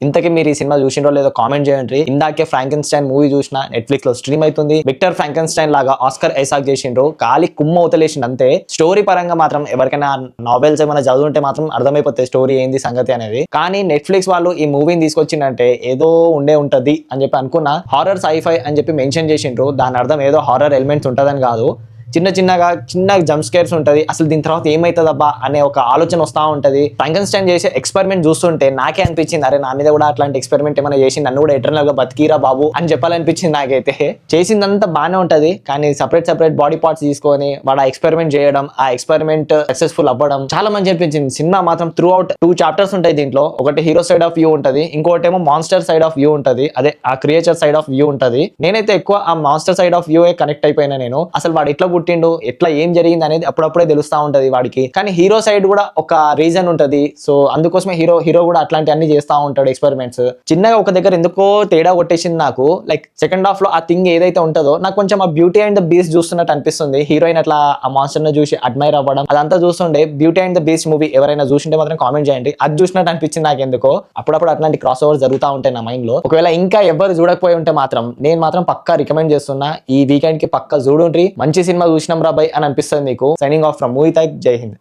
ఇంతకీ మీరు ఈ సినిమా చూసిండ్రో లేదో కామెంట్ చేయండి. ఇందాకే ఫ్రాంకెన్స్టైన్ మూవీ చూసిన, నెట్ఫ్లిక్స్ లో స్ట్రీమ్ అవుతుంది. విక్టర్ ఫ్రాంకెన్స్టైన్ లాగా ఆస్కర్ ఐసాక్ చేసిండ్రు, ఖాళీ కుమ్మ అవతలేసిండు అంతే. స్టోరీ పరంగా మాత్రం ఎవరికైనా నావెల్స్ ఏమైనా చదువుంటే మాత్రం అర్థమైపోతుంది స్టోరీ ఏంది సంగతి అనేది. కానీ నెట్ఫ్లిక్స్ వాళ్ళు ఈ మూవీని తీసుకొచ్చిందంటే ఏదో ఉంటది అని చెప్పి అనుకున్నా. హారర్ సైఫై అని చెప్పి మెన్షన్ చేసిండ్రు, దాని అర్థం ఏదో హారర్ ఎలిమెంట్స్ ఉంటదని కాదు. చిన్న జంప్ స్కేర్స్ ఉంటది. అసలు దీని తర్వాత ఏమైతుందబ్బా అనే ఒక ఆలోచన వస్తూ ఉంటది. ఫ్రాంకెన్స్టైన్ చేసే ఎక్స్పెరిమెంట్ చూస్తుంటే నాకే అనిపించింది, అరే నా మీద కూడా అట్లాంటి ఎక్స్పెరిమెంట్ ఏమైనా చేసి నన్ను కూడా ఎటర్నల్ గా బతికిరా బాబు అని చెప్పాలనిపించింది నాకైతే. చేసిందంతా బాగానే ఉంటది, కానీ సపరేట్ బాడీ పార్ట్స్ తీసుకొని వాడు ఆ ఎక్స్పెరిమెంట్ చేయడం, ఆ ఎక్స్పెరిమెంట్ సక్సెస్ఫుల్ అవ్వడం చాలా మంచి అనిపించింది. సినిమా మాత్రం త్రూ అవుట్ 2 చాప్టర్స్ ఉంటాయి దీంట్లో. ఒకటి హీరో సైడ్ ఆఫ్ వ్యూ ఉంటది, ఇంకోటి ఏమో మాన్స్టర్ సైడ్ ఆఫ్ వ్యూ ఉంటది, అదే ఆ క్రియేచర్ సైడ్ ఆఫ్ వ్యూ ఉంటది. నేనైతే ఎక్కువ ఆ monster side of view connect అయిపోయినా. నేను అసలు వాడు ఎట్లా పుట్టిండు, ఎట్లా ఏం జరిగింది అనేది అప్పుడప్పుడే తెలుస్తా ఉంటది వాడికి. కానీ హీరో సైడ్ కూడా ఒక రీజన్ ఉంటది. సో అందుకోసమే హీరో కూడా అట్లాంటి అన్ని చేస్తా ఉంటాడు ఎక్స్పెరిమెంట్స్. చిన్నగా ఒక దగ్గర ఎందుకో తేడా కొట్టేసింది నాకు. లైక్ సెకండ్ హాఫ్ లో ఆ థింగ్ ఏదైతే ఉంటుందో నాకు కొంచెం ఆ బ్యూటీ అండ్ ద బీస్ట్ చూస్తున్నట్టు అనిపిస్తుంది. హీరోయిన్ అట్లా ఆ మాన్స్టర్ ను చూసి అడ్మైర్ అవ్వడం అదంతా చూస్తుండే. Beauty and the beast movie ఎవరైనా చూసింటే మాత్రం కామెంట్ చేయండి. అది చూసినట్టు అనిపించింది నాకు ఎందుకో. అప్పుడప్పుడు అట్లాంటి క్రాస్ ఓవర్ జరుగుతూ ఉంటాయి నా మైండ్ లో. ఒకవేళ ఇంకా ఎవరు చూడకపోయి ఉంటే మాత్రం నేను మాత్రం పక్కా రికమెండ్ చేస్తున్నా, ఈ వీకెండ్ కి పక్కా చూడుండ్రి. మంచి సినిమా చూసినాం రా బై అని అనిపిస్తుంది మీకు. Signing off from movie type. జై హింద్.